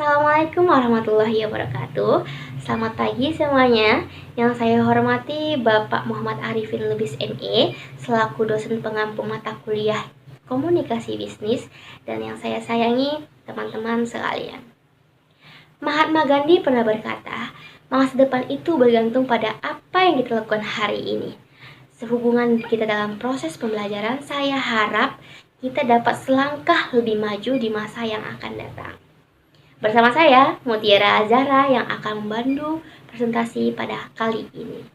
Assalamualaikum warahmatullahi wabarakatuh. Selamat pagi semuanya. Yang saya hormati Bapak Muhammad Arifin Lubis ME selaku dosen pengampu mata kuliah Komunikasi Bisnis, dan yang saya sayangi teman-teman sekalian. Mahatma Gandhi pernah berkata, masa depan itu bergantung pada apa yang kita lakukan hari ini. Sehubungan kita dalam proses pembelajaran, saya harap kita dapat selangkah lebih maju di masa yang akan datang. Bersama saya, Mutiara Azhara, yang akan membantu presentasi pada kali ini.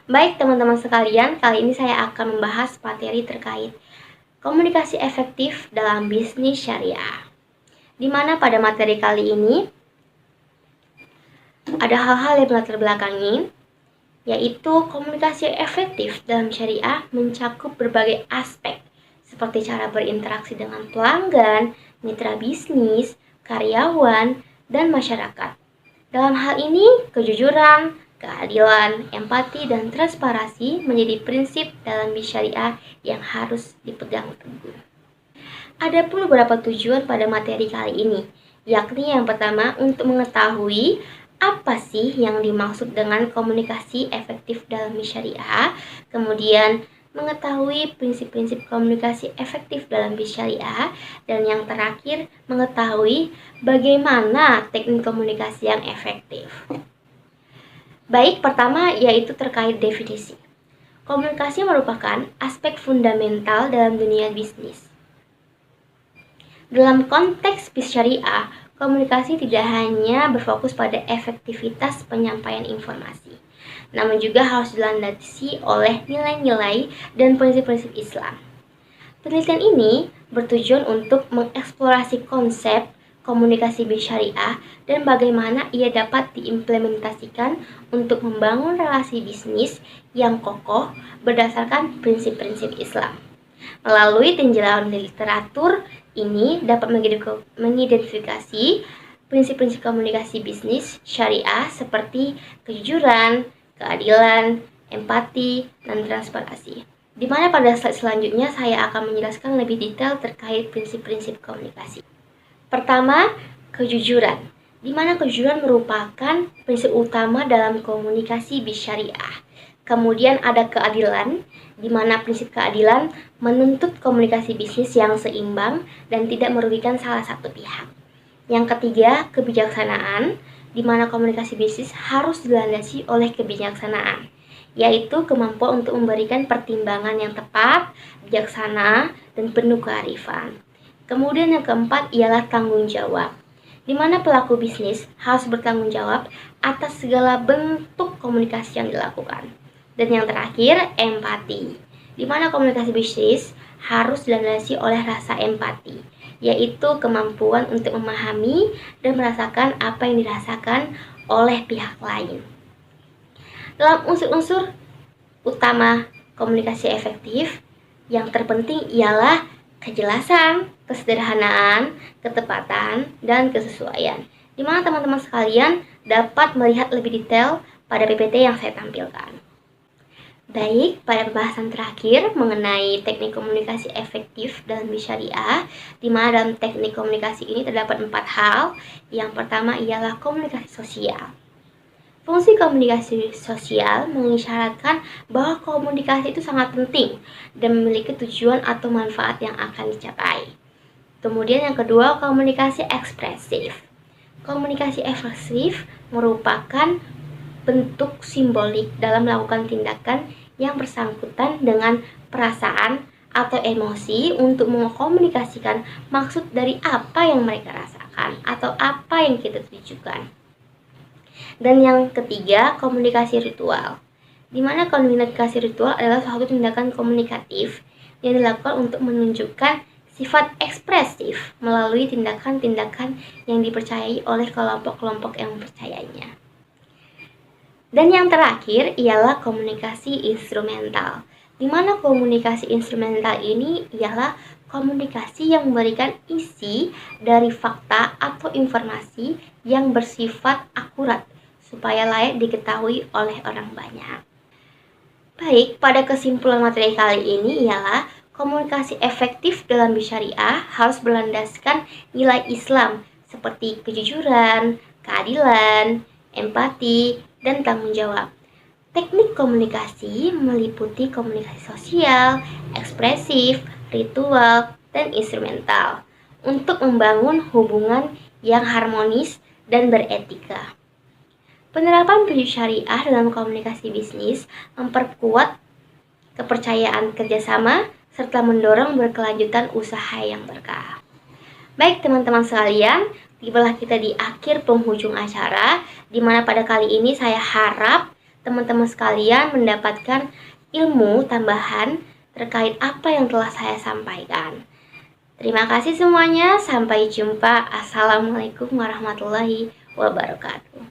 Baik teman-teman sekalian, kali ini saya akan membahas materi terkait komunikasi efektif dalam bisnis syariah. Di mana pada materi kali ini ada hal-hal yang melatar belakangi, yaitu komunikasi efektif dalam syariah mencakup berbagai aspek, seperti cara berinteraksi dengan pelanggan, mitra bisnis, karyawan, dan masyarakat. Dalam hal ini, kejujuran, keadilan, empati, dan transparansi menjadi prinsip dalam bisnis syariah yang harus dipegang teguh. Ada pun beberapa tujuan pada materi kali ini, yakni yang pertama untuk mengetahui apa sih yang dimaksud dengan komunikasi efektif dalam bisnis syariah, kemudian mengetahui prinsip-prinsip komunikasi efektif dalam bisnis syariah, dan yang terakhir mengetahui bagaimana teknik komunikasi yang efektif. Baik, pertama yaitu terkait definisi. Komunikasi merupakan aspek fundamental dalam dunia bisnis. Dalam konteks bisnis syariah, komunikasi tidak hanya berfokus pada efektivitas penyampaian informasi, namun juga harus dilandasi oleh nilai-nilai dan prinsip-prinsip Islam. Penelitian ini bertujuan untuk mengeksplorasi konsep komunikasi bisnis syariah dan bagaimana ia dapat diimplementasikan untuk membangun relasi bisnis yang kokoh berdasarkan prinsip-prinsip Islam. Melalui tinjauan literatur ini dapat mengidentifikasi prinsip-prinsip komunikasi bisnis syariah seperti kejujuran, keadilan, empati, dan transparansi. Di mana pada slide selanjutnya saya akan menjelaskan lebih detail terkait prinsip-prinsip komunikasi. Pertama, kejujuran. Di mana kejujuran merupakan prinsip utama dalam komunikasi bisnis syariah. Kemudian ada keadilan, di mana prinsip keadilan menuntut komunikasi bisnis yang seimbang dan tidak merugikan salah satu pihak. Yang ketiga, kebijaksanaan, di mana komunikasi bisnis harus dilandasi oleh kebijaksanaan, yaitu kemampuan untuk memberikan pertimbangan yang tepat, bijaksana, dan penuh kearifan. Kemudian yang keempat ialah tanggung jawab, di mana pelaku bisnis harus bertanggung jawab atas segala bentuk komunikasi yang dilakukan. Dan yang terakhir, empati, di mana komunikasi bisnis harus dilandasi oleh rasa empati, yaitu kemampuan untuk memahami dan merasakan apa yang dirasakan oleh pihak lain. Dalam unsur-unsur utama komunikasi efektif, yang terpenting ialah kejelasan, kesederhanaan, ketepatan, dan kesesuaian, di mana teman-teman sekalian dapat melihat lebih detail pada PPT yang saya tampilkan. Baik, pada pembahasan terakhir mengenai teknik komunikasi efektif dalam bisnis syariah, di mana dalam teknik komunikasi ini terdapat 4 hal. Yang pertama ialah komunikasi sosial. Fungsi komunikasi sosial mengisyaratkan bahwa komunikasi itu sangat penting dan memiliki tujuan atau manfaat yang akan dicapai. Kemudian yang kedua, komunikasi ekspresif. Komunikasi ekspresif merupakan bentuk simbolik dalam melakukan tindakan yang bersangkutan dengan perasaan atau emosi untuk mengkomunikasikan maksud dari apa yang mereka rasakan atau apa yang kita tujukan. Dan yang ketiga, komunikasi ritual, di mana komunikasi ritual adalah suatu tindakan komunikatif yang dilakukan untuk menunjukkan sifat ekspresif melalui tindakan-tindakan yang dipercayai oleh kelompok-kelompok yang mempercayainya. Dan yang terakhir ialah komunikasi instrumental, di mana komunikasi instrumental ini ialah komunikasi yang memberikan isi dari fakta atau informasi yang bersifat akurat supaya layak diketahui oleh orang banyak. Baik, pada kesimpulan materi kali ini ialah komunikasi efektif dalam bisnis syariah harus berlandaskan nilai Islam seperti kejujuran, keadilan, empati, dan tanggung jawab. Teknik komunikasi meliputi komunikasi sosial, ekspresif, ritual, dan instrumental untuk membangun hubungan yang harmonis dan beretika. Penerapan prinsip syariah dalam komunikasi bisnis memperkuat kepercayaan kerjasama serta mendorong berkelanjutan usaha yang berkah. Baik teman-teman sekalian, tibalah kita di akhir penghujung acara, di mana pada kali ini saya harap teman-teman sekalian mendapatkan ilmu tambahan terkait apa yang telah saya sampaikan. Terima kasih semuanya, sampai jumpa. Assalamualaikum warahmatullahi wabarakatuh.